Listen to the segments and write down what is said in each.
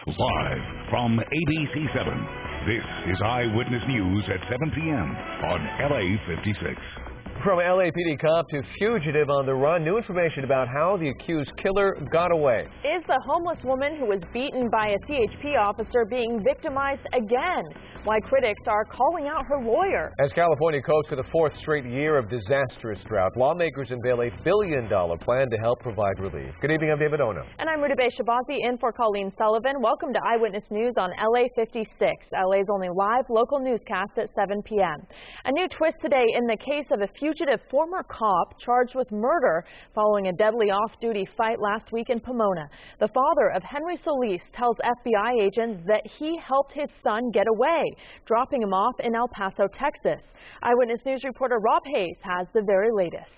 Live from ABC7, this is Eyewitness News at 7 p.m. on LA56. From LAPD cop to fugitive on the run, new information about how the accused killer got away. Is the homeless woman who was beaten by a CHP officer being victimized again? Why critics are calling out her lawyer. As California coasts for the fourth straight year of disastrous drought, lawmakers unveil a $1 billion plan to help provide relief. Good evening, I'm David Ono. And I'm Ruta Shabazi in for Colleen Sullivan. Welcome to Eyewitness News on LA56, LA's only live local newscast at 7 p.m. A new twist today in the case of a fugitive former cop charged with murder following a deadly off-duty fight last week in Pomona. The father of Henry Solis tells FBI agents that he helped his son get away, dropping him off in El Paso, Texas. Eyewitness News reporter Rob Hayes has the very latest.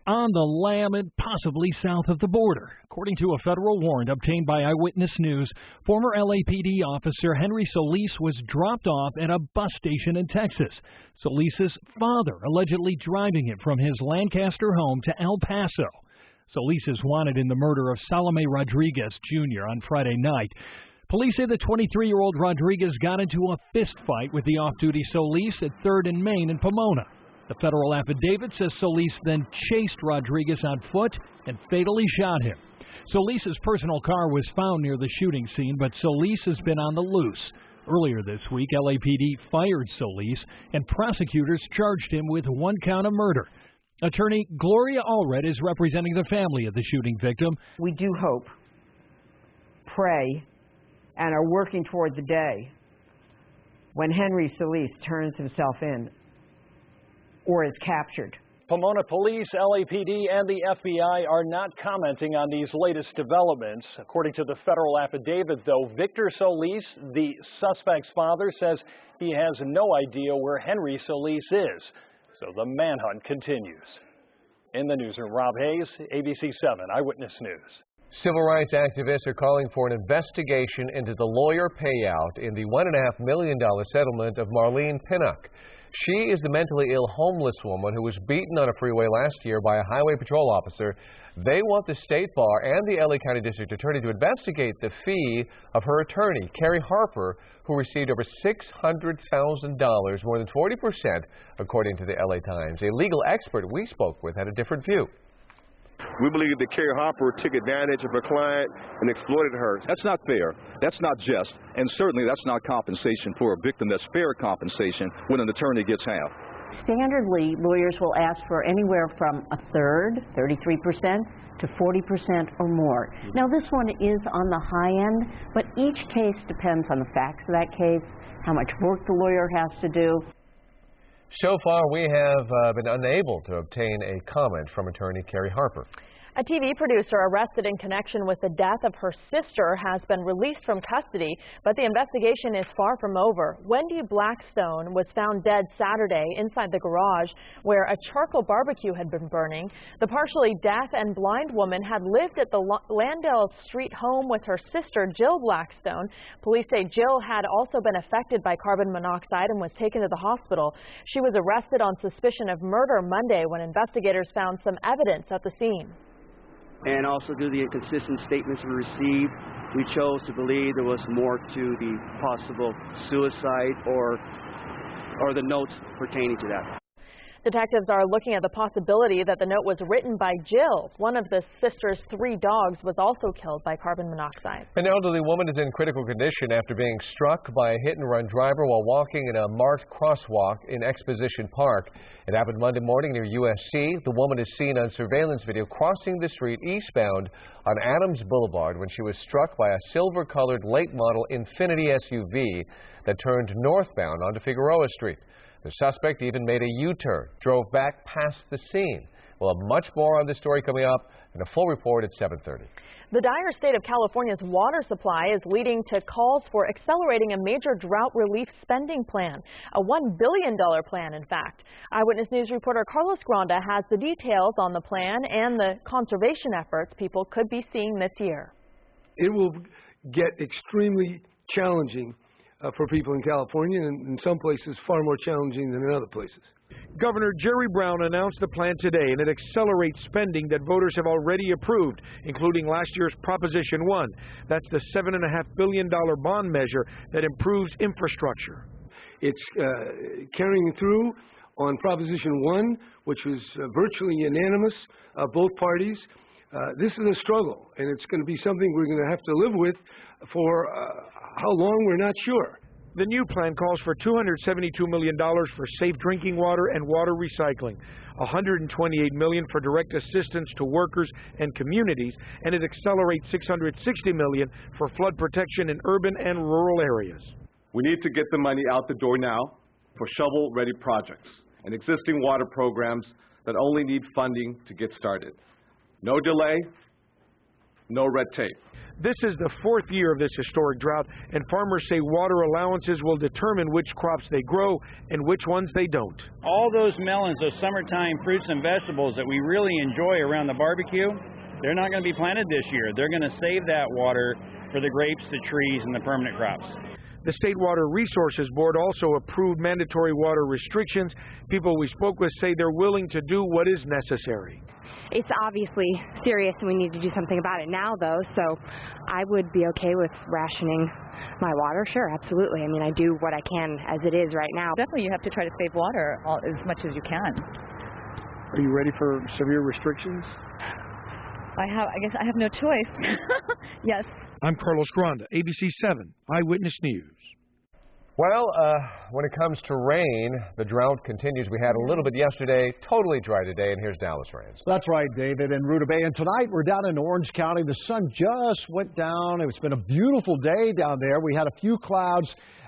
On the lam and possibly south of the border. According to a federal warrant obtained by Eyewitness News, former LAPD officer Henry Solis was dropped off at a bus station in Texas. Solis's father allegedly driving him from his Lancaster home to El Paso. Solis is wanted in the murder of Salome Rodriguez Jr. on Friday night. Police say the 23-year-old Rodriguez got into a fist fight with the off-duty Solis at 3rd and Main in Pomona. The federal affidavit says Solis then chased Rodriguez on foot and fatally shot him. Solis's personal car was found near the shooting scene, but Solis has been on the loose. Earlier this week, LAPD fired Solis, and prosecutors charged him with 1 count of murder. Attorney Gloria Allred is representing the family of the shooting victim. We do hope, pray, and are working toward the day when Henry Solis turns himself in or is captured. Pomona Police, LAPD, and the FBI are not commenting on these latest developments. According to the federal affidavit, though, Victor Solis, the suspect's father, says he has no idea where Henry Solis is. So the manhunt continues. In the newsroom, Rob Hayes, ABC7 Eyewitness News. Civil rights activists are calling for an investigation into the lawyer payout in the $1.5 million settlement of Marlene Pinnock. She is the mentally ill homeless woman who was beaten on a freeway last year by a highway patrol officer. They want the State Bar and the LA County District Attorney to investigate the fee of her attorney, Carrie Harper, who received over $600,000, more than 40%, according to the LA Times. A legal expert we spoke with had a different view. We believe that Carrie Harper took advantage of her client and exploited her. That's not fair. That's not just. And certainly that's not compensation for a victim. That's fair compensation when an attorney gets half. Standardly, lawyers will ask for anywhere from a third, 33%, to 40% or more. Now, this one is on the high end, but each case depends on the facts of that case, how much work the lawyer has to do. So far, we have been unable to obtain a comment from attorney Carrie Harper. A TV producer arrested in connection with the death of her sister has been released from custody, but the investigation is far from over. Wendy Blackstone was found dead Saturday inside the garage where a charcoal barbecue had been burning. The partially deaf and blind woman had lived at the Landell Street home with her sister, Jill Blackstone. Police say Jill had also been affected by carbon monoxide and was taken to the hospital. She was arrested on suspicion of murder Monday when investigators found some evidence at the scene. And also due to the inconsistent statements we received, we chose to believe there was more to the possible suicide or the notes pertaining to that. Detectives are looking at the possibility that the note was written by Jill. One of the sister's 3 dogs was also killed by carbon monoxide. An elderly woman is in critical condition after being struck by a hit-and-run driver while walking in a marked crosswalk in Exposition Park. It happened Monday morning near USC. The woman is seen on surveillance video crossing the street eastbound on Adams Boulevard when she was struck by a silver-colored late-model Infiniti SUV that turned northbound onto Figueroa Street. The suspect even made a U-turn, drove back past the scene. We'll have much more on this story coming up and a full report at 7:30. The dire state of California's water supply is leading to calls for accelerating a major drought relief spending plan, a $1 billion plan, in fact. Eyewitness News reporter Carlos Granda has the details on the plan and the conservation efforts people could be seeing this year. It will get extremely challenging for people in California, and in some places far more challenging than in other places. Governor Jerry Brown announced the plan today, and it accelerates spending that voters have already approved, including last year's Proposition 1. That's the $7.5 billion bond measure that improves infrastructure. It's carrying through on Proposition 1, which was virtually unanimous of both parties. This is a struggle, and it's going to be something we're going to have to live with for how long, we're not sure. The new plan calls for $272 million for safe drinking water and water recycling, $128 million for direct assistance to workers and communities, and it accelerates $660 million for flood protection in urban and rural areas. We need to get the money out the door now for shovel-ready projects and existing water programs that only need funding to get started. No delay, no red tape. This is the fourth year of this historic drought, and farmers say water allowances will determine which crops they grow and which ones they don't. All those melons, those summertime fruits and vegetables that we really enjoy around the barbecue, they're not going to be planted this year. They're going to save that water for the grapes, the trees, and the permanent crops. The State Water Resources Board also approved mandatory water restrictions. People we spoke with say they're willing to do what is necessary. It's obviously serious and we need to do something about it now, though, so I would be okay with rationing my water. Sure, absolutely. I mean, I do what I can as it is right now. Definitely you have to try to save water as much as you can. Are you ready for severe restrictions? I guess I have no choice. Yes. I'm Carlos Granda, ABC7 Eyewitness News. Well, when it comes to rain, the drought continues. We had a little bit yesterday, totally dry today, and here's Dallas Rance. That's right, David and Ruta Bay. And tonight we're down in Orange County. The sun just went down. It's been a beautiful day down there. We had a few clouds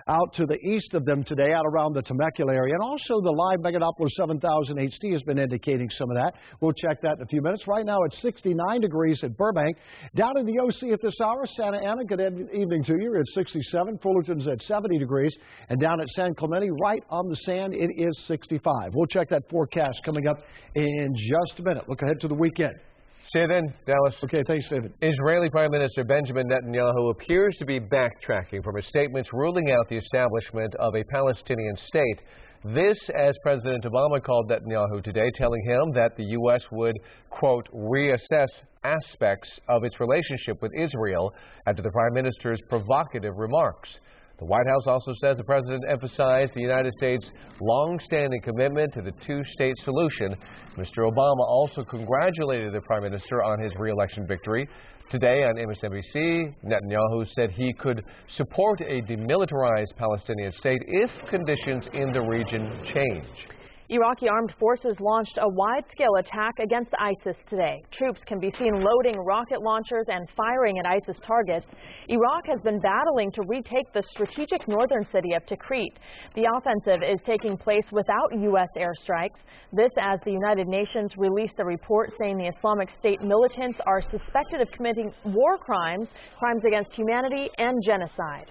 out to the east of them today, out around the Temecula area. And also the live Megadoppler 7000 HD has been indicating some of that. We'll check that in a few minutes. Right now it's 69 degrees at Burbank. Down in the OC at this hour, Santa Ana, good evening to you. It's 67. Fullerton's at 70 degrees. And down at San Clemente, right on the sand, it is 65. We'll check that forecast coming up in just a minute. Look ahead to the weekend. See you then, Dallas. Okay, thanks, David. Israeli Prime Minister Benjamin Netanyahu appears to be backtracking from his statements ruling out the establishment of a Palestinian state. This, as President Obama called Netanyahu today, telling him that the U.S. would, quote, reassess aspects of its relationship with Israel after the Prime Minister's provocative remarks. The White House also says the president emphasized the United States' long-standing commitment to the two-state solution. Mr. Obama also congratulated the prime minister on his re-election victory. Today on MSNBC, Netanyahu said he could support a demilitarized Palestinian state if conditions in the region change. Iraqi armed forces launched a wide-scale attack against ISIS today. Troops can be seen loading rocket launchers and firing at ISIS targets. Iraq has been battling to retake the strategic northern city of Tikrit. The offensive is taking place without U.S. airstrikes. This as the United Nations released a report saying the Islamic State militants are suspected of committing war crimes, crimes against humanity, and genocide.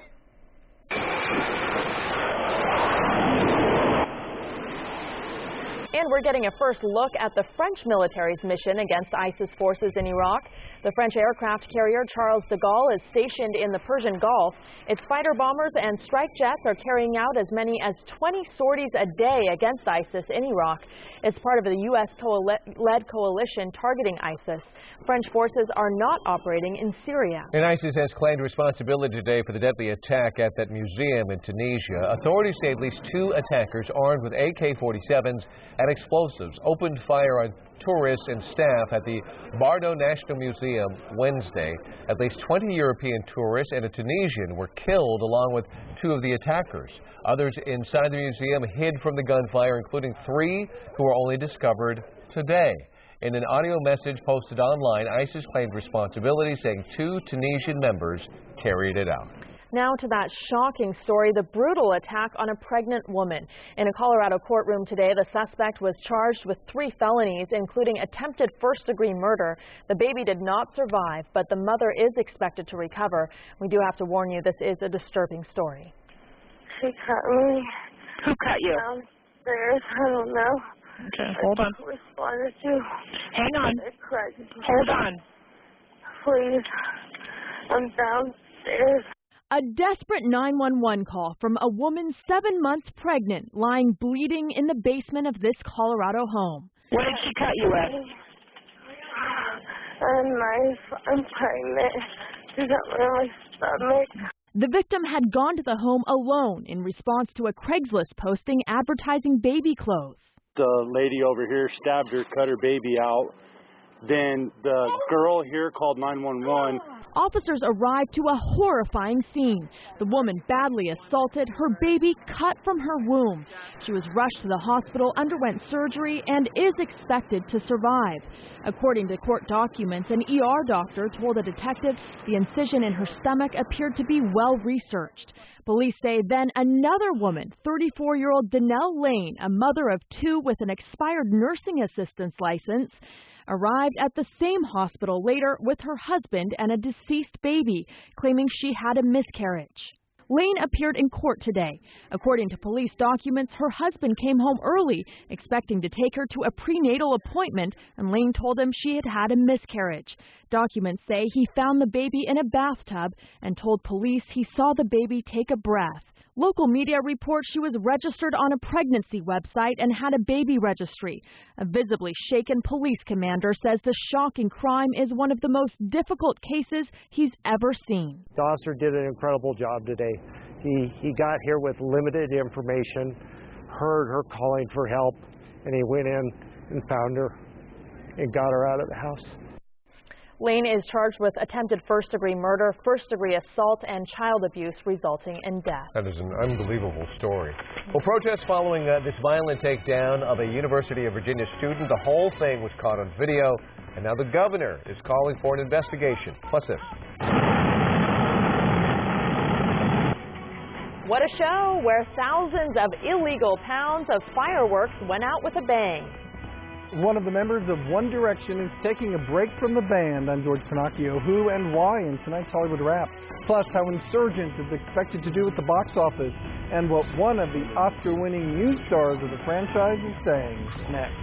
And we're getting a first look at the French military's mission against ISIS forces in Iraq. The French aircraft carrier Charles de Gaulle is stationed in the Persian Gulf. Its fighter bombers and strike jets are carrying out as many as 20 sorties a day against ISIS in Iraq. It's part of the U.S.-led coalition targeting ISIS. French forces are not operating in Syria. And ISIS has claimed responsibility today for the deadly attack at that museum in Tunisia. Authorities say at least 2 attackers armed with AK-47s and explosives opened fire on tourists and staff at the Bardo National Museum Wednesday. At least 20 European tourists and a Tunisian were killed along with 2 of the attackers. Others inside the museum hid from the gunfire, including 3 who were only discovered today. In an audio message posted online, ISIS claimed responsibility, saying 2 Tunisian members carried it out. Now to that shocking story, the brutal attack on a pregnant woman. In a Colorado courtroom today, the suspect was charged with 3 felonies, including attempted first-degree murder. The baby did not survive, but the mother is expected to recover. We do have to warn you, this is a disturbing story. She cut me. Who cut you? Downstairs. I don't know. Okay, hold on. Responded to. Hang on. Hold on. Please. I'm downstairs. A desperate 911 call from a woman 7 months pregnant, lying bleeding in the basement of this Colorado home. What did she cut you with? A knife. I'm pregnant. She got me on my stomach. The victim had gone to the home alone in response to a Craigslist posting advertising baby clothes. The lady over here stabbed her, cut her baby out. Then the girl here called 911. Officers arrived to a horrifying scene. The woman badly assaulted, her baby cut from her womb. She was rushed to the hospital, underwent surgery, and is expected to survive. According to court documents, an ER doctor told a detective the incision in her stomach appeared to be well researched. Police say then another woman, 34-year-old Danelle Lane, a mother of two with an expired nursing assistant's license, arrived at the same hospital later with her husband and a deceased baby, claiming she had a miscarriage. Lane appeared in court today. According to police documents, her husband came home early, expecting to take her to a prenatal appointment, and Lane told him she had had a miscarriage. Documents say he found the baby in a bathtub and told police he saw the baby take a breath. Local media report she was registered on a pregnancy website and had a baby registry. A visibly shaken police commander says the shocking crime is one of the most difficult cases he's ever seen. The officer did an incredible job today. He got here with limited information, heard her calling for help, and he went in and found her and got her out of the house. Lane is charged with attempted first-degree murder, first-degree assault, and child abuse resulting in death. That is an unbelievable story. Well, protests following this violent takedown of a University of Virginia student. The whole thing was caught on video, and now the governor is calling for an investigation. Plus this. What a show, where thousands of illegal pounds of fireworks went out with a bang. One of the members of One Direction is taking a break from the band. I'm George Pinocchio. Who and why in tonight's Hollywood Wrap. Plus, how Insurgent is expected to do at the box office, and what one of the Oscar-winning new stars of the franchise is saying. Next.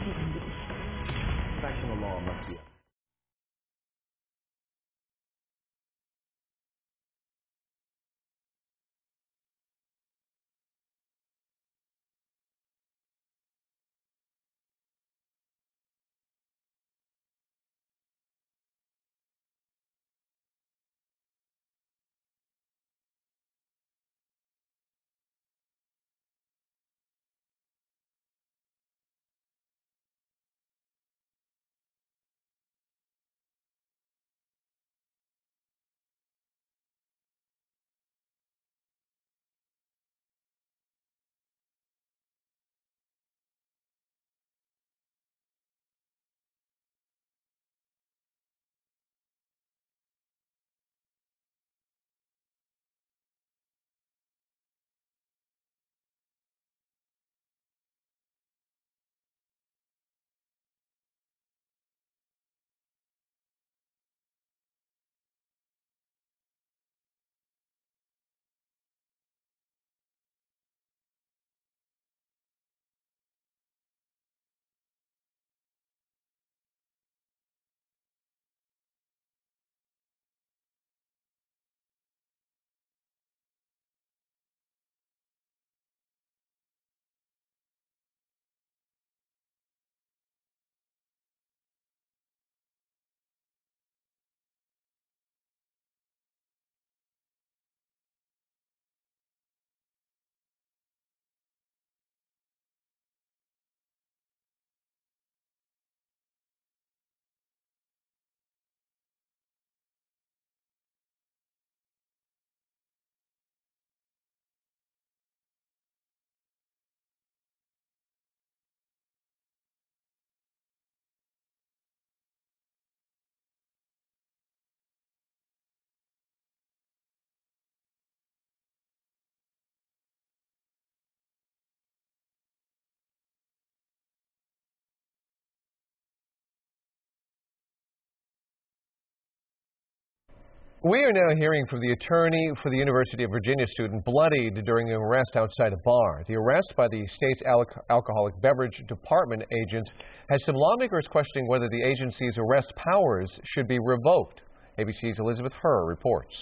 We are now hearing from the attorney for the University of Virginia student bloodied during an arrest outside a bar. The arrest by the state's alcoholic beverage department agent has some lawmakers questioning whether the agency's arrest powers should be revoked. ABC's Elizabeth Herr reports.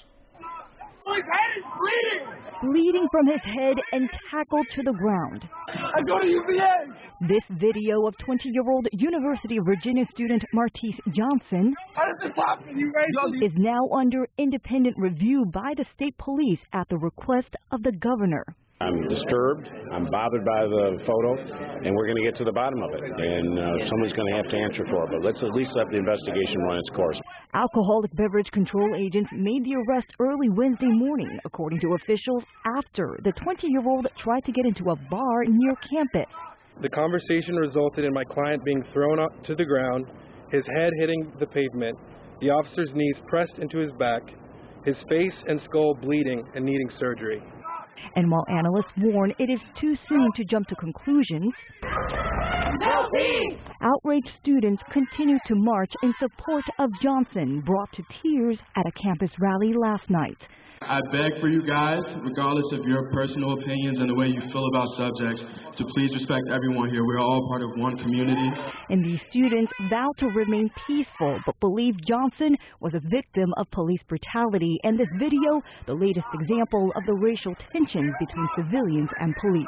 his head is bleeding! Bleeding from his head and tackled to the ground. I go to UVA! This video of 20-year-old University of Virginia student Martise Johnson is now under independent review by the state police at the request of the governor. I'm disturbed, I'm bothered by the photo, and we're going to get to the bottom of it. And somebody's going to have to answer for it, but let's at least let the investigation run its course. Alcoholic beverage control agents made the arrest early Wednesday morning, according to officials, after the 20-year-old tried to get into a bar near campus. The conversation resulted in my client being thrown to the ground, his head hitting the pavement, the officer's knees pressed into his back, his face and skull bleeding and needing surgery. And while analysts warn it is too soon to jump to conclusions, outraged students continue to march in support of Johnson, brought to tears at a campus rally last night. I beg for you guys, regardless of your personal opinions and the way you feel about subjects, to please respect everyone here. We're all part of one community. And these students vow to remain peaceful, but believe Johnson was a victim of police brutality. And this video, the latest example of the racial tensions between civilians and police.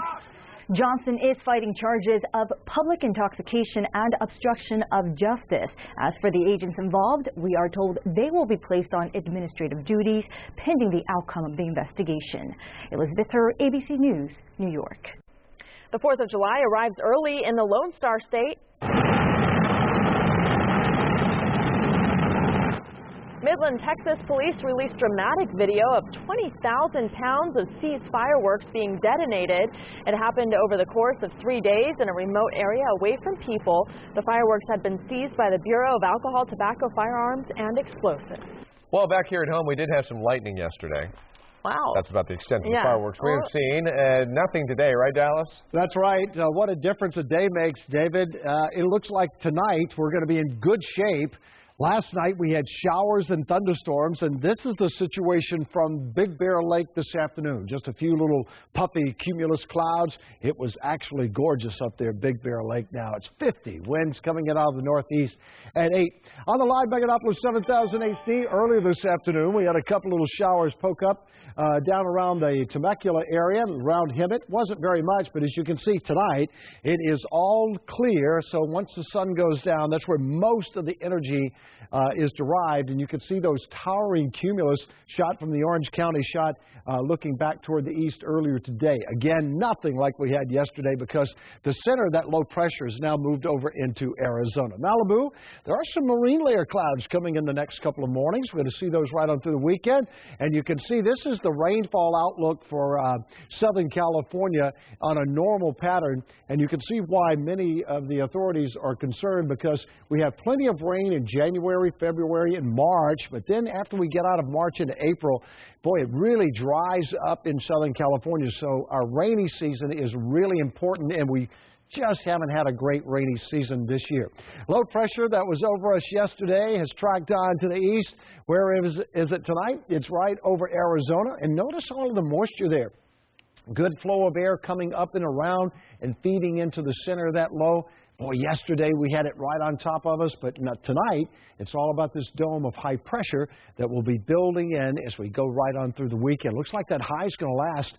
Johnson is fighting charges of public intoxication and obstruction of justice. As for the agents involved, we are told they will be placed on administrative duties pending the outcome of the investigation. Elizabeth Hur, ABC News, New York. The 4th of July arrives early in the Lone Star State. Midland, Texas police released dramatic video of 20,000 pounds of seized fireworks being detonated. It happened over the course of 3 days in a remote area away from people. The fireworks had been seized by the Bureau of Alcohol, Tobacco, Firearms, and Explosives. Well, back here at home, we did have some lightning yesterday. Wow. That's about the extent of the fireworks we've seen. Nothing today, right, Dallas? That's right. What a difference a day makes, David. It looks like tonight we're going to be in good shape. Last night we had showers and thunderstorms, and this is the situation from Big Bear Lake this afternoon. Just a few little puffy cumulus clouds. It was actually gorgeous up there at Big Bear Lake now. It's 50. Winds coming in out of the northeast at 8. On the live Megalopolis 7000 HD, earlier this afternoon we had a couple little showers poke up down around the Temecula area, around Hemet. Wasn't very much, but as you can see tonight, it is all clear. So once the sun goes down, that's where most of the energy is derived, and you can see those towering cumulus shot from the Orange County shot looking back toward the east earlier today. Again, nothing like we had yesterday because the center of that low pressure is now moved over into Arizona. Malibu, there are some marine layer clouds coming in the next couple of mornings. We're going to see those right on through the weekend, and you can see this is the rainfall outlook for Southern California on a normal pattern, and you can see why many of the authorities are concerned because we have plenty of rain in January, February, and March, but then after we get out of March into April, boy, it really dries up in Southern California. So our rainy season is really important, and we just haven't had a great rainy season this year. Low pressure that was over us yesterday has tracked on to the east. Where is it tonight? It's right over Arizona, and notice all of the moisture there. Good flow of air coming up and around and feeding into the center of that low. Boy, yesterday we had it right on top of us, but tonight it's all about this dome of high pressure that will be building in as we go right on through the weekend. Looks like that high is going to last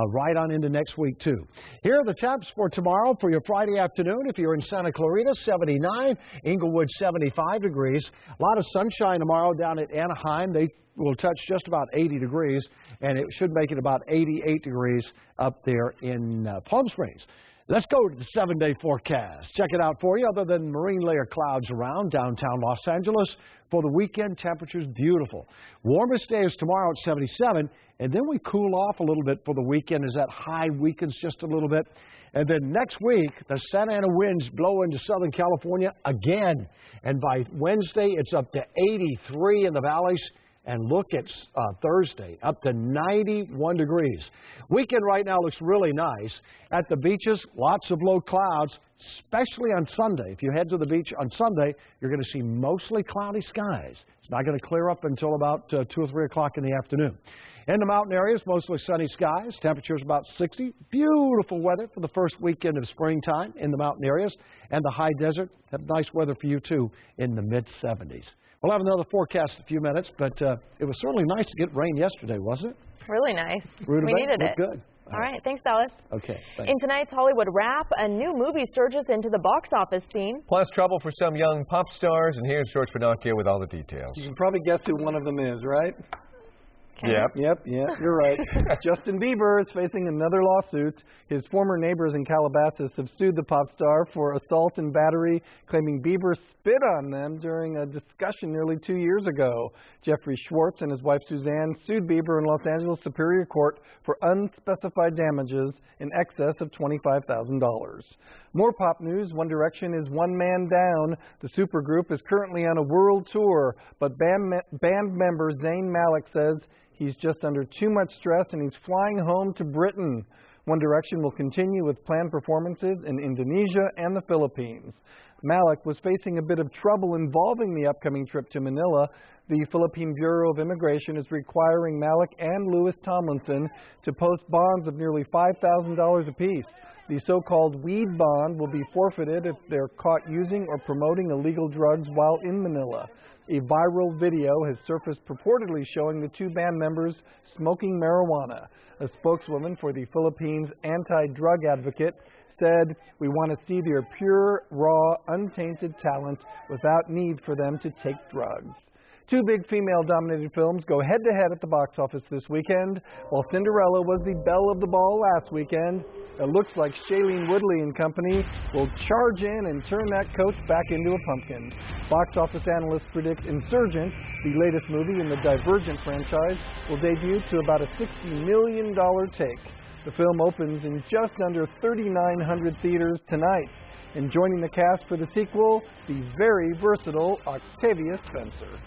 right on into next week, too. Here are the temps for tomorrow for your Friday afternoon. If you're in Santa Clarita, 79. Inglewood, 75 degrees. A lot of sunshine tomorrow down at Anaheim. They will touch just about 80 degrees, and it should make it about 88 degrees up there in Palm Springs. Let's go to the 7-day forecast. Check it out for you. Other than marine layer clouds around downtown Los Angeles, for the weekend, temperatures beautiful. Warmest day is tomorrow at 77, and then we cool off a little bit for the weekend as that high weakens just a little bit. And then next week, the Santa Ana winds blow into Southern California again. And by Wednesday, it's up to 83 in the valleys. And look at Thursday, up to 91 degrees. Weekend right now looks really nice. At the beaches, lots of low clouds, especially on Sunday. If you head to the beach on Sunday, you're going to see mostly cloudy skies. It's not going to clear up until about 2 or 3 o'clock in the afternoon. In the mountain areas, mostly sunny skies. Temperatures about 60. Beautiful weather for the first weekend of springtime in the mountain areas. And the high desert, have nice weather for you, too, in the mid-70s. We'll have another forecast in a few minutes, but it was certainly nice to get rain yesterday, wasn't it? Really nice. Rutabaga We needed it. good. All right. Thanks, Dallas. Okay. Thanks. In tonight's Hollywood Wrap, a new movie surges into the box office scene. Plus trouble for some young pop stars, and here's George Pinocchio with all the details. You can probably guess who one of them is, right? Yep. Yep, you're right. Justin Bieber is facing another lawsuit. His former neighbors in Calabasas have sued the pop star for assault and battery, claiming Bieber spit on them during a discussion nearly 2 years ago. Jeffrey Schwartz and his wife Suzanne sued Bieber in Los Angeles Superior Court for unspecified damages in excess of $25,000. More pop news. One Direction is one man down. The supergroup is currently on a world tour, but band member Zayn Malik says he's just under too much stress and he's flying home to Britain. One Direction will continue with planned performances in Indonesia and the Philippines. Malik was facing a bit of trouble involving the upcoming trip to Manila. The Philippine Bureau of Immigration is requiring Malik and Louis Tomlinson to post bonds of nearly $5,000 apiece. The so-called weed bond will be forfeited if they're caught using or promoting illegal drugs while in Manila. A viral video has surfaced purportedly showing the two band members smoking marijuana. A spokeswoman for the Philippines anti-drug advocate said, "We want to see their pure, raw, untainted talent without need for them to take drugs." Two big female-dominated films go head-to-head at the box office this weekend. While Cinderella was the belle of the ball last weekend, it looks like Shailene Woodley and company will charge in and turn that coach back into a pumpkin. Box office analysts predict Insurgent, the latest movie in the Divergent franchise, will debut to about a $60 million take. The film opens in just under 3,900 theaters tonight. And joining the cast for the sequel, the very versatile Octavia Spencer.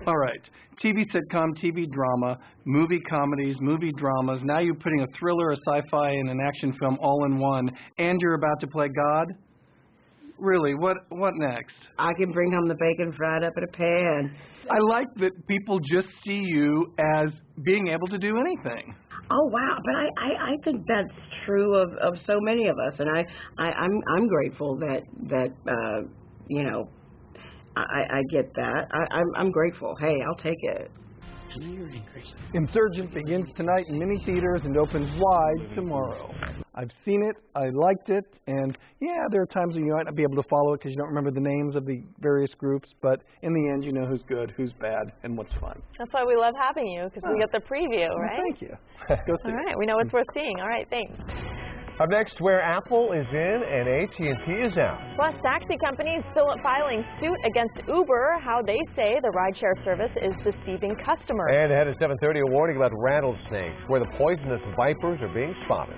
All right. TV sitcom, TV drama, movie comedies, movie dramas. Now you're putting a thriller, a sci-fi, and an action film all in one. And you're about to play God? Really? What next? I can bring home the bacon fried up in a pan. I like that people just see you as being able to do anything. Oh wow! But I think that's true of so many of us, and I'm grateful that you know, I get that. I'm grateful. Hey, I'll take it. Insurgent begins tonight in many theaters and opens wide tomorrow. I've seen it, I liked it, and yeah, there are times when you might not be able to follow it because you don't remember the names of the various groups, but in the end you know who's good, who's bad, and what's fun. That's why we love having you, because we get the preview, right? Well, thank you. Go see All right, we know what's worth seeing. All right, thanks. Up next, where Apple is in and AT&T is out. Plus, taxi companies still filing suit against Uber, how they say the rideshare service is deceiving customers. And ahead at 7:30, a warning about rattlesnakes, where the poisonous vipers are being spotted.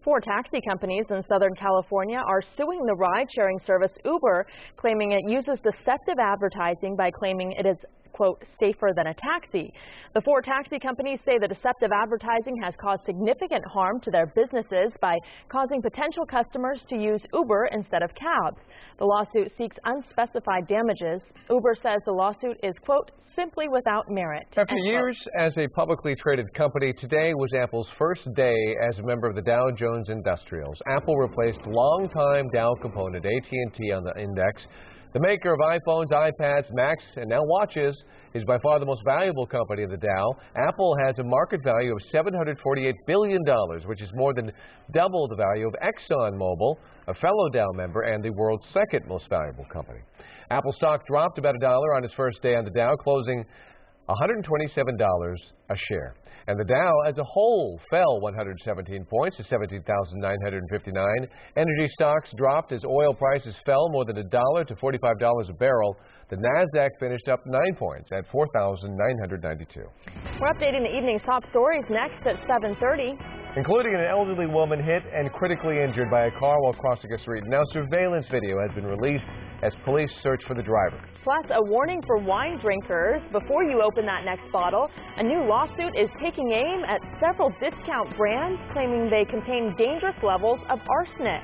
4 taxi companies in Southern California are suing the ride-sharing service Uber, claiming it uses deceptive advertising by claiming it is, quote, safer than a taxi. The 4 taxi companies say the deceptive advertising has caused significant harm to their businesses by causing potential customers to use Uber instead of cabs. The lawsuit seeks unspecified damages. Uber says the lawsuit is, quote, simply without merit. After years as a publicly traded company, today was Apple's first day as a member of the Dow Jones Industrials. Apple replaced longtime Dow component AT&T on the index. The maker of iPhones, iPads, Macs, and now watches is by far the most valuable company in the Dow. Apple has a market value of $748 billion, which is more than double the value of ExxonMobil, a fellow Dow member and the world's second most valuable company. Apple stock dropped about $1 on its first day on the Dow, closing $127 a share. And the Dow as a whole fell 117 points to 17,959. Energy stocks dropped as oil prices fell more than $1 to $45 a barrel. The Nasdaq finished up 9 points at 4,992. We're updating the evening's top stories next at 7:30. Including an elderly woman hit and critically injured by a car while crossing a street. Now surveillance video has been released as police search for the driver. Plus, a warning for wine drinkers. Before you open that next bottle, a new lawsuit is taking aim at several discount brands claiming they contain dangerous levels of arsenic.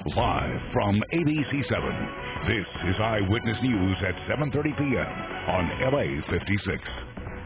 Live from ABC7, this is Eyewitness News at 7:30 p.m. on LA56.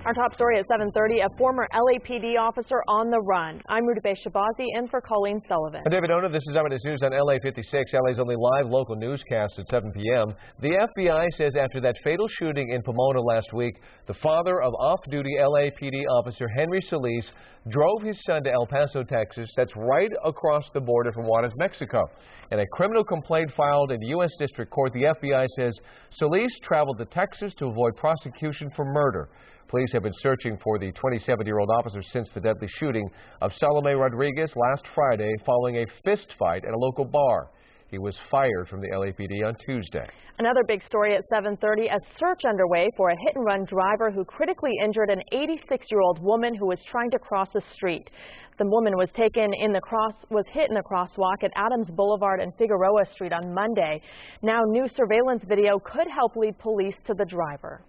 Our top story at 7:30, a former LAPD officer on the run. I'm Rudabe Shabazi in for Colleen Sullivan. I'm David Ona. This is Eyewitness News on LA56, LA's only live local newscast at 7 p.m. The FBI says after that fatal shooting in Pomona last week, the father of off-duty LAPD officer Henry Solis drove his son to El Paso, Texas. That's right across the border from Juarez, Mexico. In a criminal complaint filed in U.S. District Court, the FBI says Solis traveled to Texas to avoid prosecution for murder. Police have been searching for the 27-year-old officer since the deadly shooting of Salome Rodriguez last Friday following a fist fight at a local bar. He was fired from the LAPD on Tuesday. Another big story at 7:30, a search underway for a hit-and-run driver who critically injured an 86-year-old woman who was trying to cross a street. The woman was hit in the crosswalk at Adams Boulevard and Figueroa Street on Monday. Now, new surveillance video could help lead police to the driver.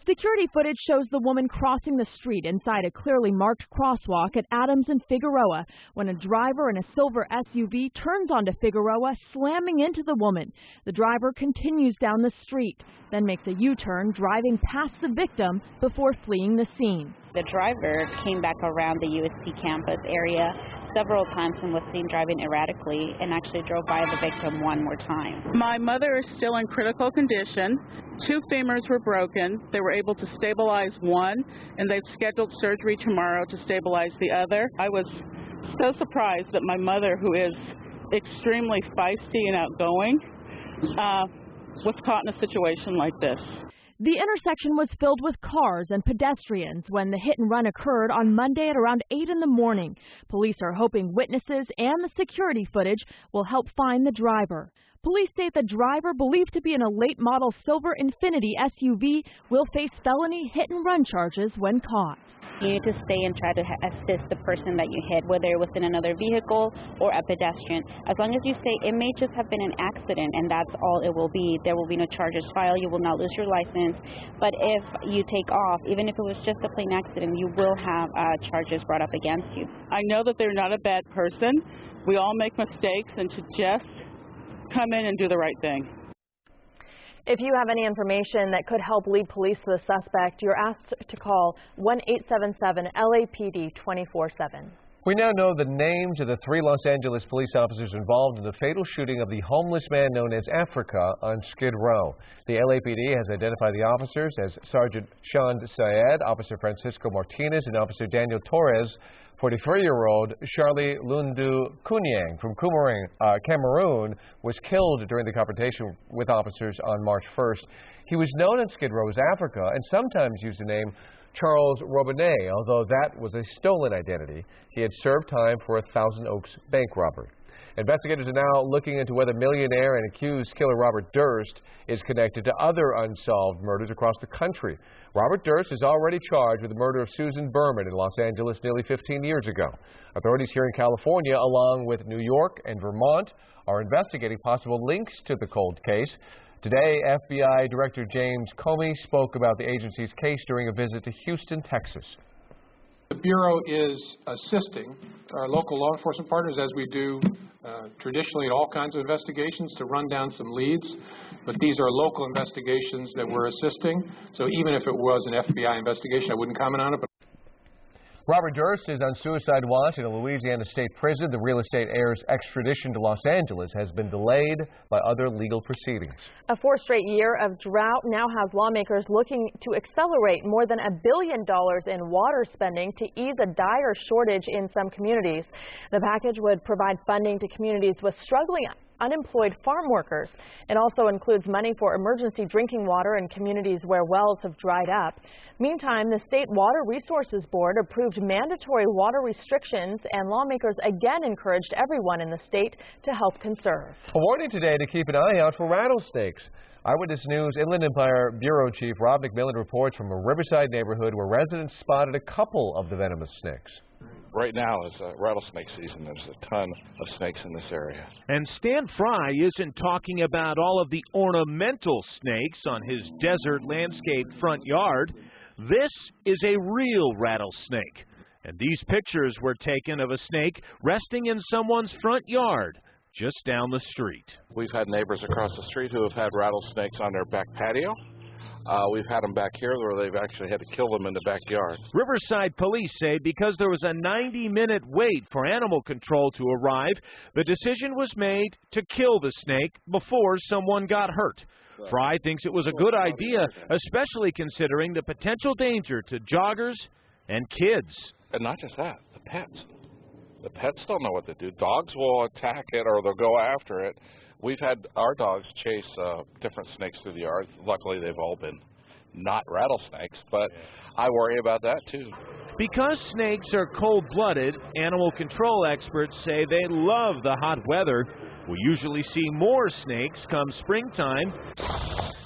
Security footage shows the woman crossing the street inside a clearly marked crosswalk at Adams and Figueroa when a driver in a silver SUV turns onto Figueroa, slamming into the woman. The driver continues down the street, then makes a U-turn, driving past the victim before fleeing the scene. The driver came back around the USC campus area several times and was seen driving erratically and actually drove by the victim one more time. My mother is still in critical condition. 2 femurs were broken. They were able to stabilize one, and they've scheduled surgery tomorrow to stabilize the other. I was so surprised that my mother, who is extremely feisty and outgoing, was caught in a situation like this. The intersection was filled with cars and pedestrians when the hit-and-run occurred on Monday at around 8 in the morning. Police are hoping witnesses and the security footage will help find the driver. Police say the driver, believed to be in a late-model silver Infiniti SUV, will face felony hit-and-run charges when caught. You need to stay and try to assist the person that you hit, whether it was in another vehicle or a pedestrian. As long as you say it may just have been an accident and that's all it will be, there will be no charges filed, you will not lose your license. But if you take off, even if it was just a plain accident, you will have charges brought up against you. I know that they're not a bad person. We all make mistakes, and to just come in and do the right thing. If you have any information that could help lead police to the suspect, you're asked to call 1-877-LAPD-24/7. We now know the names of the 3 Los Angeles police officers involved in the fatal shooting of the homeless man known as Africa on Skid Row. The LAPD has identified the officers as Sergeant Sean Syed, Officer Francisco Martinez, and Officer Daniel Torres. 44-year-old Charlie Lundu Kunyang from Cameroon was killed during the confrontation with officers on March 1st. He was known on Skid Row as Africa and sometimes used the name Charles Robinet, although that was a stolen identity. He had served time for a Thousand Oaks bank robbery. Investigators are now looking into whether millionaire and accused killer Robert Durst is connected to other unsolved murders across the country. Robert Durst is already charged with the murder of Susan Berman in Los Angeles nearly 15 years ago. Authorities here in California, along with New York and Vermont, are investigating possible links to the cold case. Today, FBI Director James Comey spoke about the agency's case during a visit to Houston, Texas. The Bureau is assisting our local law enforcement partners, as we do traditionally in all kinds of investigations, to run down some leads. But these are local investigations that we're assisting. So even if it was an FBI investigation, I wouldn't comment on it. But Robert Durst is on suicide watch in a Louisiana state prison. The real estate heir's extradition to Los Angeles has been delayed by other legal proceedings. A 4th straight year of drought now has lawmakers looking to accelerate more than $1 billion in water spending to ease a dire shortage in some communities. The package would provide funding to communities with struggling unemployed farm workers. It also includes money for emergency drinking water in communities where wells have dried up. Meantime, the State Water Resources Board approved mandatory water restrictions, and lawmakers again encouraged everyone in the state to help conserve. A warning today to keep an eye out for rattlesnakes. Eyewitness News Inland Empire Bureau Chief Rob McMillan reports from a Riverside neighborhood where residents spotted a couple of the venomous snakes. Right now is rattlesnake season. There's a ton of snakes in this area. And Stan Fry isn't talking about all of the ornamental snakes on his desert landscape front yard. This is a real rattlesnake. And these pictures were taken of a snake resting in someone's front yard just down the street. We've had neighbors across the street who have had rattlesnakes on their back patio. We've had them back here where they've actually had to kill them in the backyard. Riverside police say because there was a 90-minute wait for animal control to arrive, the decision was made to kill the snake before someone got hurt. Fry thinks it was a good idea, especially considering the potential danger to joggers and kids. And not just that, the pets. The pets don't know what to do. Dogs will attack it or they'll go after it. We've had our dogs chase different snakes through the yard. Luckily, they've all been not rattlesnakes, but I worry about that too. Because snakes are cold-blooded, animal control experts say they love the hot weather. We usually see more snakes come springtime.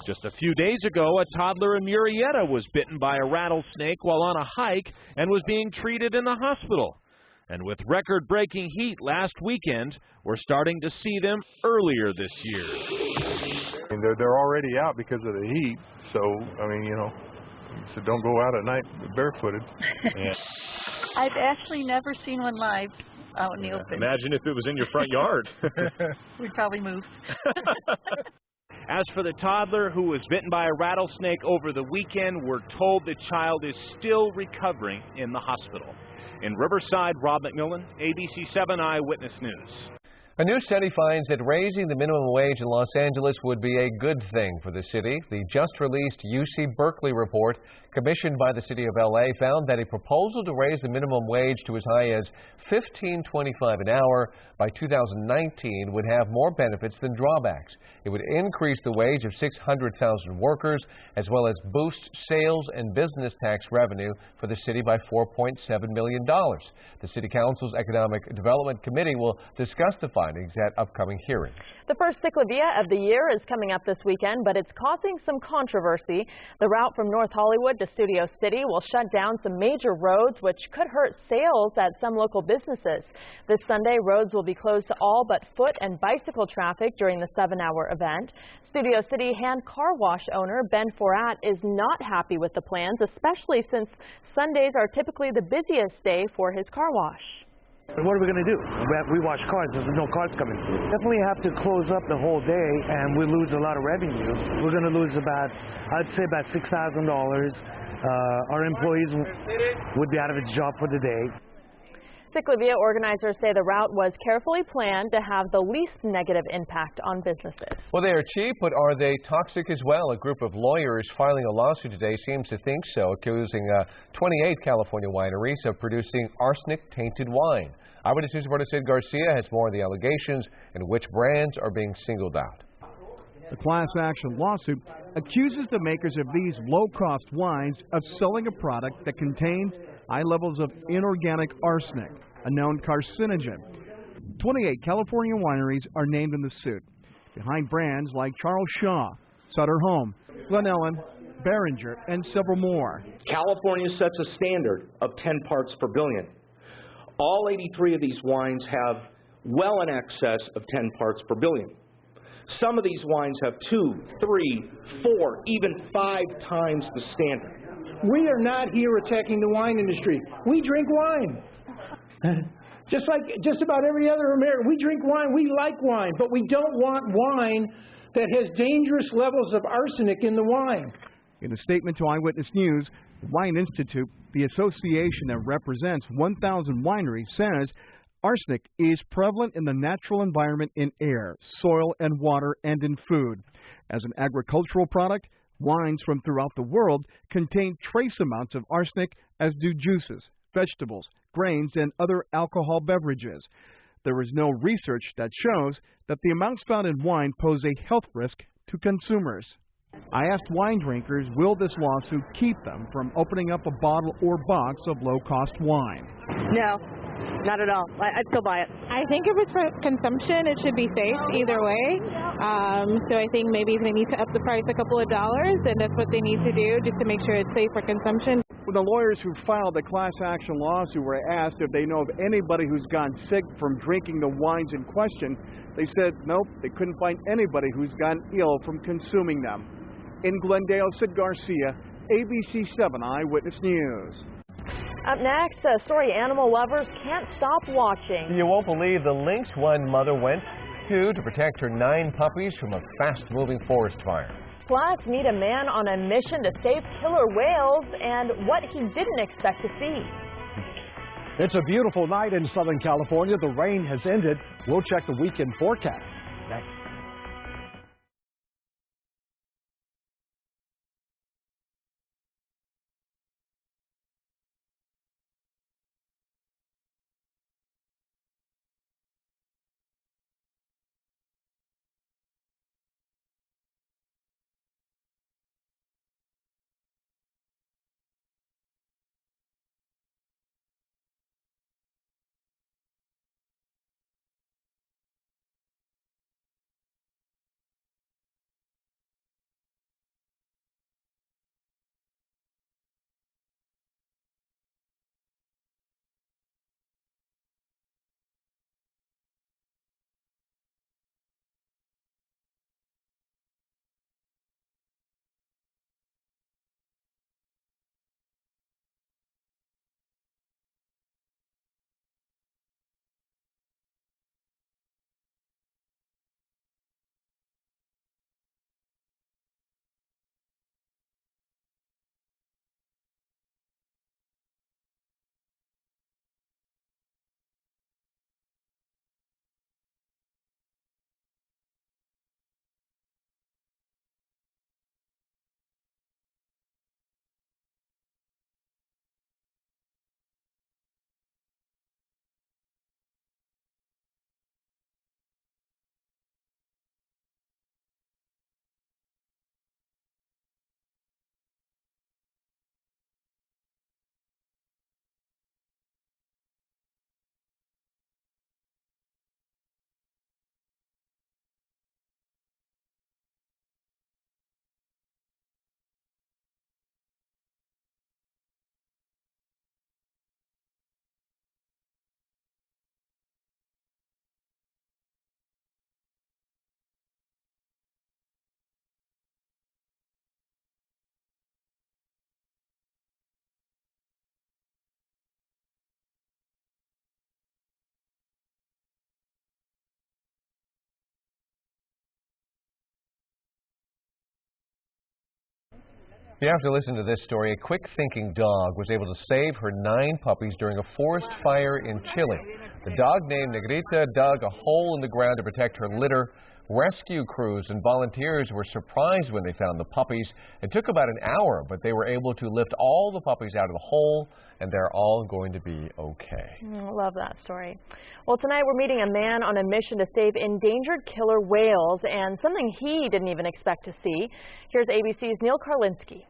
Just a few days ago, a toddler in Murrieta was bitten by a rattlesnake while on a hike and was being treated in the hospital. And with record-breaking heat last weekend, we're starting to see them earlier this year. And they're already out because of the heat, so, I mean, you know, so don't go out at night barefooted. Yeah. I've actually never seen one live out in the open. Imagine if it was in your front yard. We'd probably move. As for the toddler who was bitten by a rattlesnake over the weekend, we're told the child is still recovering in the hospital. In Riverside, Rob McMillan, ABC7 Eyewitness News. A new study finds that raising the minimum wage in Los Angeles would be a good thing for the city. The just-released UC Berkeley report, commissioned by the city of LA, found that a proposal to raise the minimum wage to as high as $15.25 an hour by 2019 would have more benefits than drawbacks. It would increase the wage of 600,000 workers, as well as boost sales and business tax revenue for the city by $4.7 million. The City Council's Economic Development Committee will discuss the findings at upcoming hearings. The first ciclovia of the year is coming up this weekend, but it's causing some controversy. The route from North Hollywood to Studio City will shut down some major roads, which could hurt sales at some local businesses. This Sunday, roads will be closed to all but foot and bicycle traffic during the 7-hour event. Studio City hand car wash owner Ben Forat is not happy with the plans, especially since Sundays are typically the busiest day for his car wash. What are we going to do? We wash cars. There's no cars coming through. Definitely have to close up the whole day, and we lose a lot of revenue. We're going to lose I'd say about $6,000. Our employees would be out of a job for the day. Ciclovia organizers say the route was carefully planned to have the least negative impact on businesses. Well, they are cheap, but are they toxic as well? A group of lawyers filing a lawsuit today seems to think so, accusing 28 California wineries of producing arsenic-tainted wine. Eyewitness News reporter Sid Garcia has more on the allegations and which brands are being singled out. The class action lawsuit accuses the makers of these low-cost wines of selling a product that contains high levels of inorganic arsenic, a known carcinogen. 28 California wineries are named in the suit, behind brands like Charles Shaw, Sutter Home, Glen Ellen, Behringer, and several more. California sets a standard of 10 parts per billion. All 83 of these wines have well in excess of 10 parts per billion. Some of these wines have 2, 3, 4, even 5 times the standard. We are not here attacking the wine industry. We drink wine. Just like just about every other American, we drink wine. We like wine, but we don't want wine that has dangerous levels of arsenic in the wine. In a statement to Eyewitness News, the Wine Institute, the association that represents 1,000 wineries, says arsenic is prevalent in the natural environment in air, soil, and water, and in food. As an agricultural product, wines from throughout the world contain trace amounts of arsenic, as do juices, vegetables, grains, and other alcohol beverages. There is no research that shows that the amounts found in wine pose a health risk to consumers. I asked wine drinkers, will this lawsuit keep them from opening up a bottle or box of low-cost wine? No. Not at all. I'd still buy it. I think if it's for consumption, it should be safe either way. So I think maybe they need to up the price a couple of dollars, and that's what they need to do just to make sure it's safe for consumption. The lawyers who filed the class action lawsuit were asked if they know of anybody who's gone sick from drinking the wines in question. They said nope, they couldn't find anybody who's gotten ill from consuming them. In Glendale, Sid Garcia, ABC7 Eyewitness News. Up next, a story animal lovers can't stop watching. You won't believe the lengths one mother went to protect her 9 puppies from a fast-moving forest fire. Plus, meet a man on a mission to save killer whales and what he didn't expect to see. It's a beautiful night in Southern California. The rain has ended. We'll check the weekend forecast next. You have to listen to this story. A quick-thinking dog was able to save her 9 puppies during a forest fire in Chile. The dog, named Negrita, dug a hole in the ground to protect her litter. Rescue crews and volunteers were surprised when they found the puppies. It took about an hour, but they were able to lift all the puppies out of the hole, and they're all going to be okay. Love that story. Well, tonight we're meeting a man on a mission to save endangered killer whales, and something he didn't even expect to see. Here's ABC's Neil Karlinski.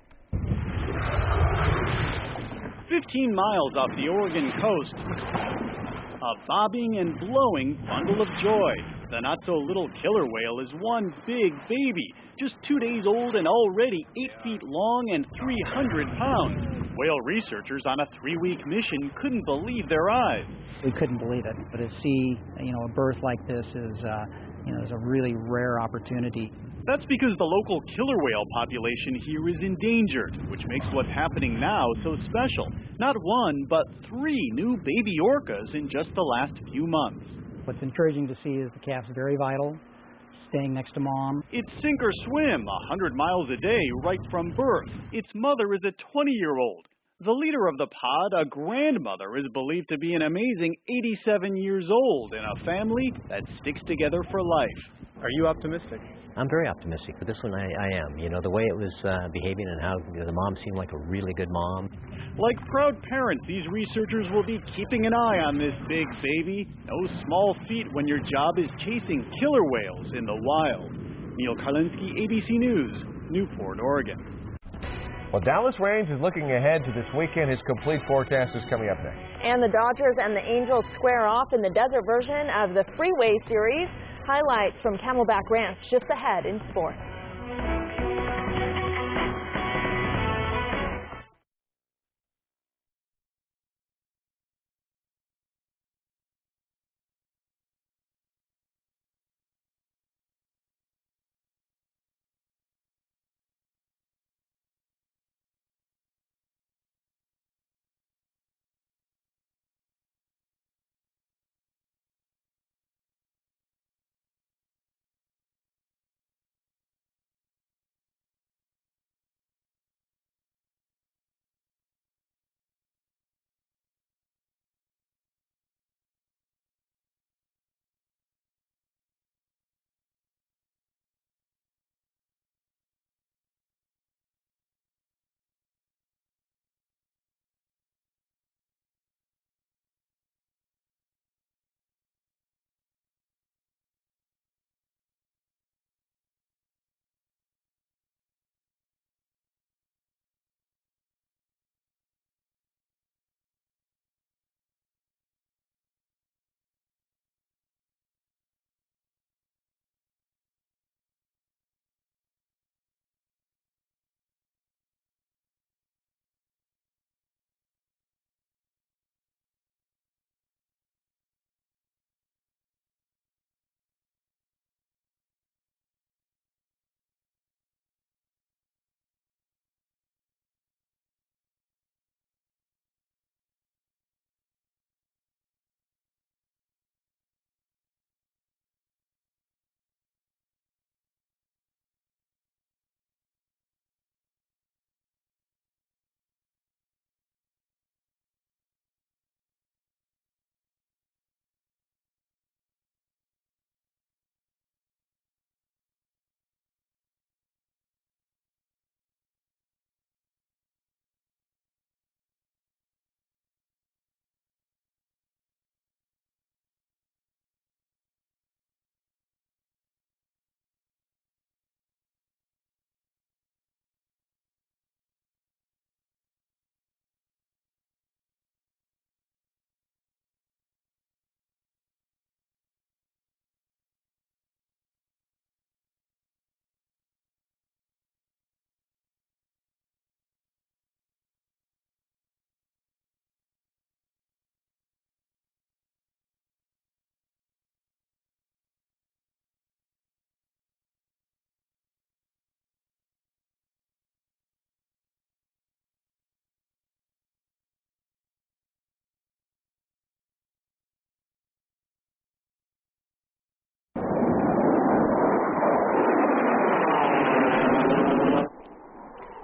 15 miles off the Oregon coast, a bobbing and blowing bundle of joy. The not-so-little killer whale is one big baby, just 2 days old and already 8 feet long and 300 pounds. Whale researchers on a 3-week mission couldn't believe their eyes. We couldn't believe it, but to see, a birth like this is a really rare opportunity. That's because the local killer whale population here is endangered, which makes what's happening now so special. Not 1, but 3 new baby orcas in just the last few months. What's encouraging to see is the calf's very vital, staying next to mom. It's sink or swim, 100 miles a day right from birth. Its mother is a 20-year-old. The leader of the pod, a grandmother, is believed to be an amazing 87 years old in a family that sticks together for life. Are you optimistic? I'm very optimistic. For this one, I am. The way it was behaving and how the mom seemed like a really good mom. Like proud parents, these researchers will be keeping an eye on this big baby. No small feat when your job is chasing killer whales in the wild. Neil Karlinski, ABC News, Newport, Oregon. Well, Dallas Range is looking ahead to this weekend. His complete forecast is coming up next. And the Dodgers and the Angels square off in the desert version of the Freeway Series. Highlights from Camelback Ranch just ahead in sports.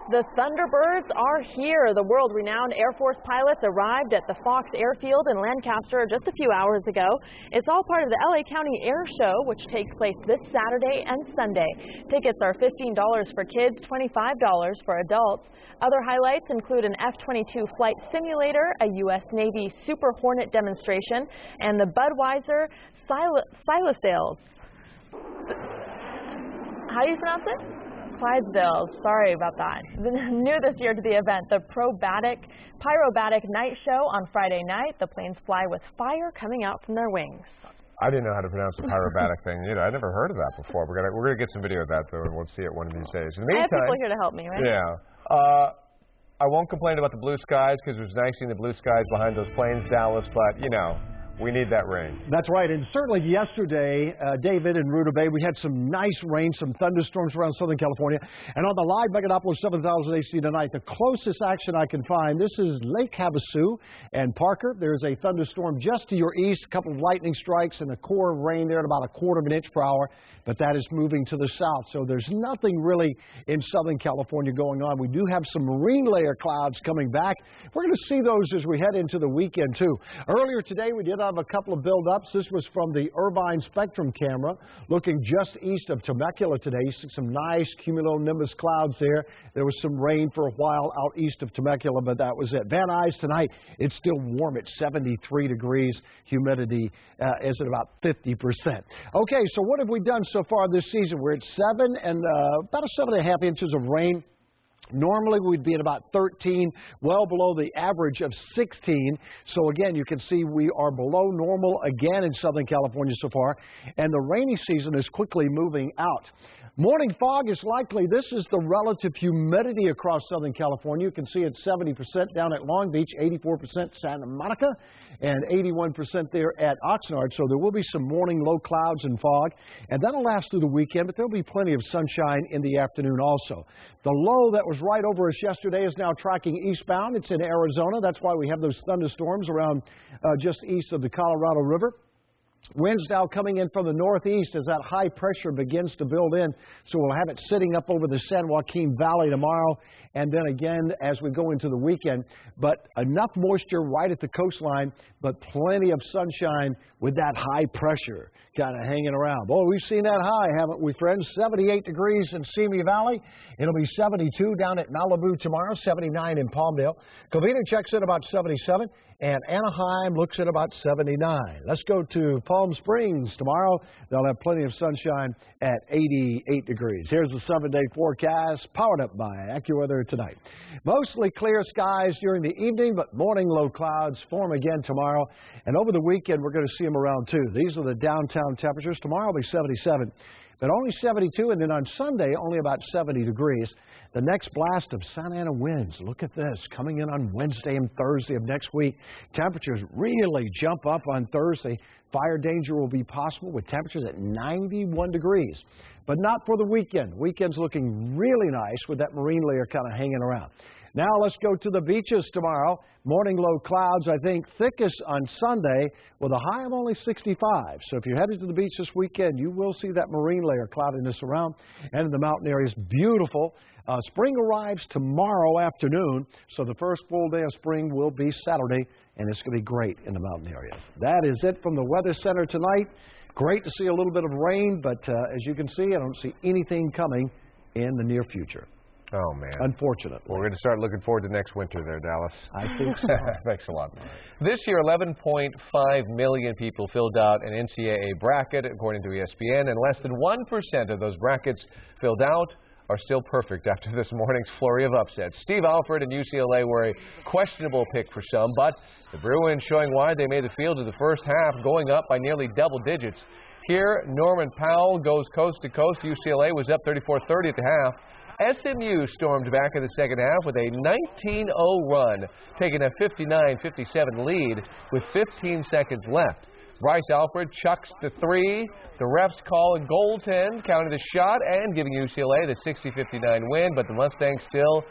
The Thunderbirds are here. The world-renowned Air Force pilots arrived at the Fox Airfield in Lancaster just a few hours ago. It's all part of the LA County Air Show, which takes place this Saturday and Sunday. Tickets are $15 for kids, $25 for adults. Other highlights include an F-22 flight simulator, a U.S. Navy Super Hornet demonstration, and the Budweiser Silosales. How do you pronounce it? Clydesdales. Sorry about that. New this year to the event, the Pyrobatic Night Show on Friday night. The planes fly with fire coming out from their wings. I didn't know how to pronounce the pyrobatic thing. You know, I never heard of that before. We're gonna get some video of that though, and we'll see it one of these days. In the meantime, I have people here to help me, right? Yeah. I won't complain about the blue skies because it was nice seeing the blue skies behind those planes, Dallas. But you know, we need that rain. That's right. And certainly yesterday, David and Ruta Bay, we had some nice rain, some thunderstorms around Southern California. And on the live Megalopolis 7000 AC tonight, the closest action I can find, this is Lake Havasu and Parker. There's a thunderstorm just to your east, a couple of lightning strikes and a core of rain there at about 1/4 of an inch per hour. But that is moving to the south. So there's nothing really in Southern California going on. We do have some marine layer clouds coming back. We're going to see those as we head into the weekend, too. Earlier today, we did have a couple of buildups. This was from the Irvine Spectrum camera looking just east of Temecula today. You see some nice cumulonimbus clouds there. There was some rain for a while out east of Temecula, but that was it. Van Nuys tonight, it's still warm at 73 degrees. Humidity is at about 50%. Okay, so what have we done so far this season? We're at 7 and about 7.5 inches of rain. Normally we'd be at about 13, well below the average of 16. So again, you can see we are below normal again in Southern California so far, and the rainy season is quickly moving out. Morning fog is likely. This is the relative humidity across Southern California. You can see it's 70% down at Long Beach, 84% Santa Monica, and 81% there at Oxnard. So there will be some morning low clouds and fog, and that'll last through the weekend, but there'll be plenty of sunshine in the afternoon also. The low that was right over us yesterday is now tracking eastbound. It's in Arizona. That's why we have those thunderstorms around just east of the Colorado River. Winds now coming in from the northeast as that high pressure begins to build in. So we'll have it sitting up over the San Joaquin Valley tomorrow and then again as we go into the weekend. But enough moisture right at the coastline, but plenty of sunshine with that high pressure kind of hanging around. Boy, we've seen that high, haven't we, friends? 78 degrees in Simi Valley. It'll be 72 down at Malibu tomorrow, 79 in Palmdale. Covina checks in about 77. And Anaheim looks at about 79. Let's go to Palm Springs tomorrow. They'll have plenty of sunshine at 88 degrees. Here's the 7-day forecast, powered up by AccuWeather tonight. Mostly clear skies during the evening, but morning low clouds form again tomorrow. And over the weekend, we're going to see them around too. These are the downtown temperatures. Tomorrow will be 77, but only 72. And then on Sunday, only about 70 degrees. The next blast of Santa Ana winds, look at this, coming in on Wednesday and Thursday of next week. Temperatures really jump up on Thursday. Fire danger will be possible with temperatures at 91 degrees. But not for the weekend. Weekend's looking really nice with that marine layer kind of hanging around. Now let's go to the beaches tomorrow. Morning low clouds, I think, thickest on Sunday with a high of only 65. So if you're headed to the beach this weekend, you will see that marine layer cloudiness around. And in the mountain areas, beautiful. Spring arrives tomorrow afternoon, so the first full day of spring will be Saturday, and it's going to be great in the mountain areas. That is it from the Weather Center tonight. Great to see a little bit of rain, but as you can see, I don't see anything coming in the near future. Oh, man. Unfortunately. We're going to start looking forward to next winter there, Dallas. I think so. Thanks a lot. This year, 11.5 million people filled out an NCAA bracket, according to ESPN, and less than 1% of those brackets filled out are still perfect after this morning's flurry of upsets. Steve Alford and UCLA were a questionable pick for some, but the Bruins showing why they made the field of the first half, going up by nearly double digits. Here, Norman Powell goes coast to coast. UCLA was up 34-30 at the half. SMU stormed back in the second half with a 19-0 run, taking a 59-57 lead with 15 seconds left. Bryce Alford chucks the three. The refs call a goaltend, counting the shot, and giving UCLA the 60-59 win. But the Mustangs still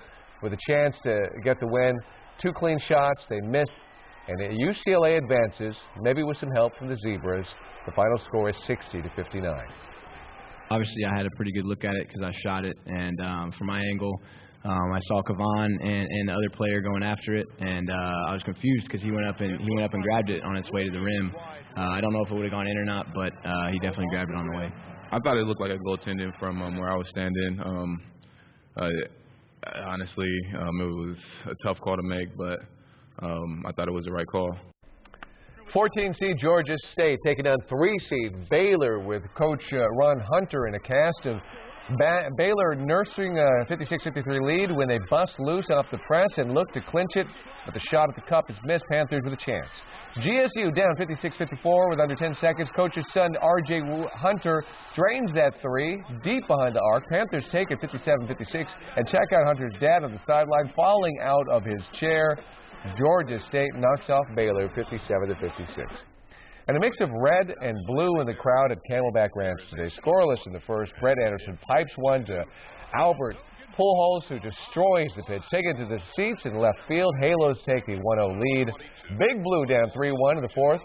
with a chance to get the win. 2 clean shots, they missed, and UCLA advances, maybe with some help from the Zebras. The final score is 60-59. Obviously, I had a pretty good look at it because I shot it, and from my angle, I saw Kavan and the other player going after it, and I was confused because he went up and grabbed it on its way to the rim. I don't know if it would have gone in or not, but he definitely grabbed it on the way. I thought it looked like a goaltending from where I was standing. Honestly, it was a tough call to make, but I thought it was the right call. 14 seed Georgia State taking on 3 seed Baylor with Coach Ron Hunter in a cast of Baylor nursing a 56-53 lead when they bust loose off the press and look to clinch it, but the shot at the cup is missed. Panthers with a chance. GSU down 56-54 with under 10 seconds. Coach's son R.J. Hunter drains that 3 deep behind the arc. Panthers take it 57-56 and check out Hunter's dad on the sideline falling out of his chair. Georgia State knocks off Baylor 57-56. And a mix of red and blue in the crowd at Camelback Ranch today. Scoreless in the first, Brett Anderson pipes one to Albert Pujols, who destroys the pitch. Taken to the seats in left field. Halos take a 1-0 lead. Big Blue down 3-1 in the fourth.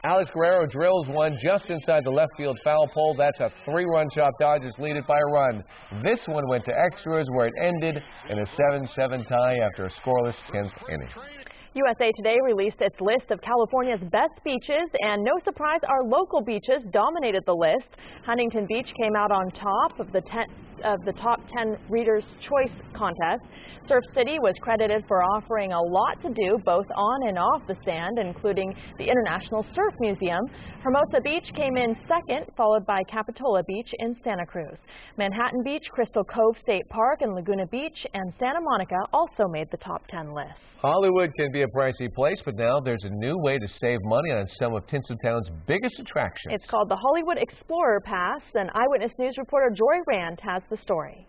Alex Guerrero drills one just inside the left field foul pole. That's a 3-run shot. Dodgers lead it by a run. This one went to extras where it ended in a 7-7 tie after a scoreless 10th inning. USA Today released its list of California's best beaches, and no surprise, our local beaches dominated the list. Huntington Beach came out on top of the top 10 Reader's Choice contest. Surf City was credited for offering a lot to do both on and off the sand, including the International Surf Museum. Hermosa Beach came in second, followed by Capitola Beach in Santa Cruz. Manhattan Beach, Crystal Cove State Park, and Laguna Beach and Santa Monica also made the top 10 list. Hollywood can be a pricey place, but now there's a new way to save money on some of Tinseltown's biggest attractions. It's called the Hollywood Explorer Pass, and Eyewitness News reporter Joy Rand has the story.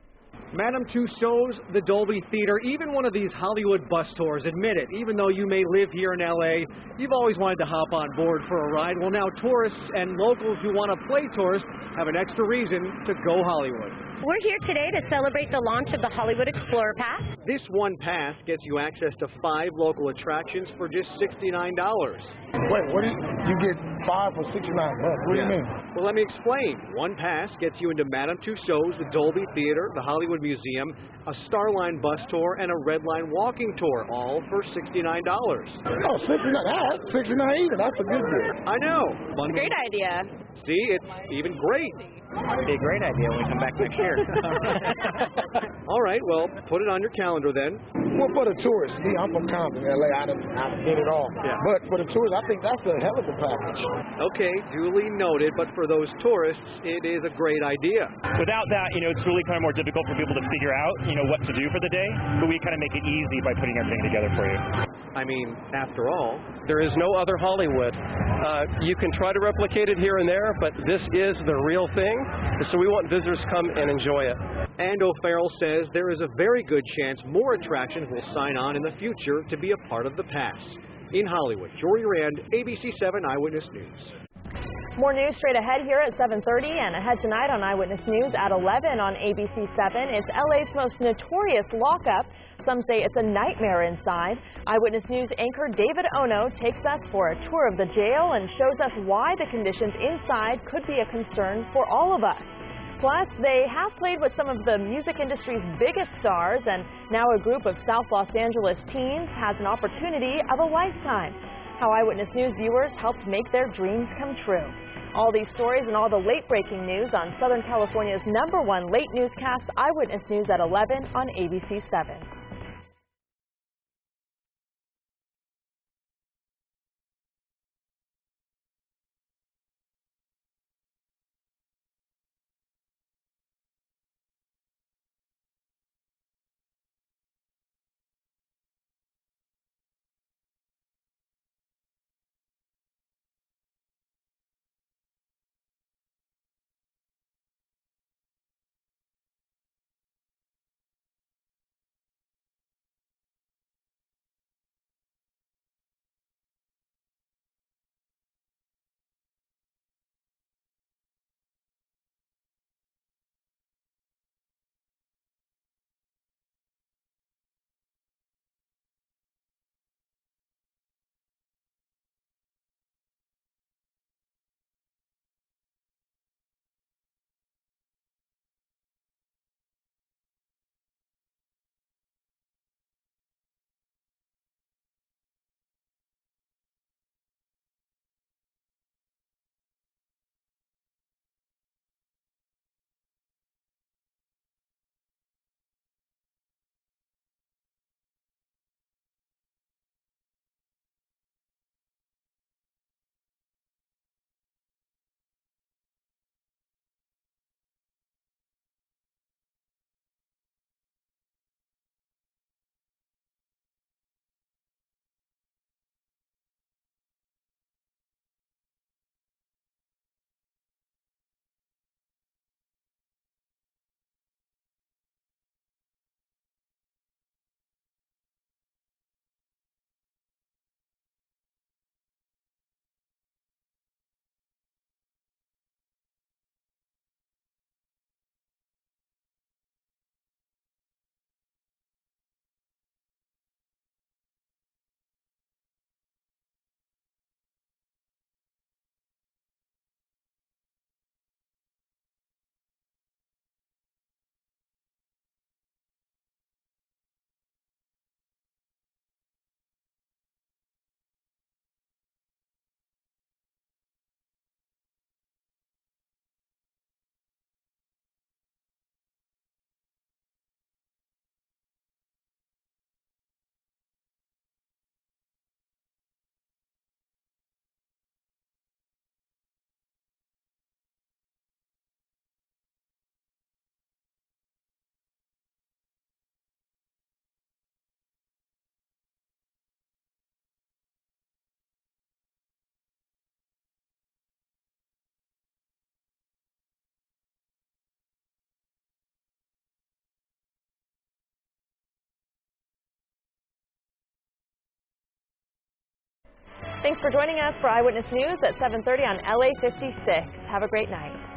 Madame Tussauds, the Dolby Theater, even one of these Hollywood bus tours. Admit it, even though you may live here in LA, you've always wanted to hop on board for a ride. Well, now tourists and locals who want to play tourists have an extra reason to go Hollywood. We're here today to celebrate the launch of the Hollywood Explorer Pass. This one pass gets you access to 5 local attractions for just $69. Wait, what do you get 5 for $69? What do you mean? Well, let me explain. One pass gets you into Madame Tussauds, the Dolby Theater, the Hollywood Museum, a Starline bus tour, and a Red Line walking tour, all for $69. Oh, $69? That's $69 even. That's a good deal. I know. It's a great idea. See, it's even great. It'd be a great idea when we come back next year. All right, well, put it on your calendar then. Well, for the tourists, see, I'm from Compton, LA. I done did it all. Yeah. But for the tourists, I think that's a hell of a package. Okay, duly noted. But for those tourists, it is a great idea. Without that, it's really kind of more difficult for people to figure out, what to do for the day. But we kind of make it easy by putting everything together for you. I mean, after all, there is no other Hollywood. You can try to replicate it here and there, but this is the real thing. So we want visitors to come and enjoy it. And O'Farrell says there is a very good chance more attractions will sign on in the future to be a part of the pass. In Hollywood, Jory Rand, ABC7 Eyewitness News. More news straight ahead here at 7:30 and ahead tonight on Eyewitness News at 11 on ABC7. It's LA's most notorious lockup. Some say it's a nightmare inside. Eyewitness News anchor David Ono takes us for a tour of the jail and shows us why the conditions inside could be a concern for all of us. Plus, they have played with some of the music industry's biggest stars, and now a group of South Los Angeles teens has an opportunity of a lifetime. How Eyewitness News viewers helped make their dreams come true. All these stories and all the late-breaking news on Southern California's #1 late newscast, Eyewitness News at 11 on ABC7. Thanks for joining us for Eyewitness News at 7:30 on LA56. Have a great night.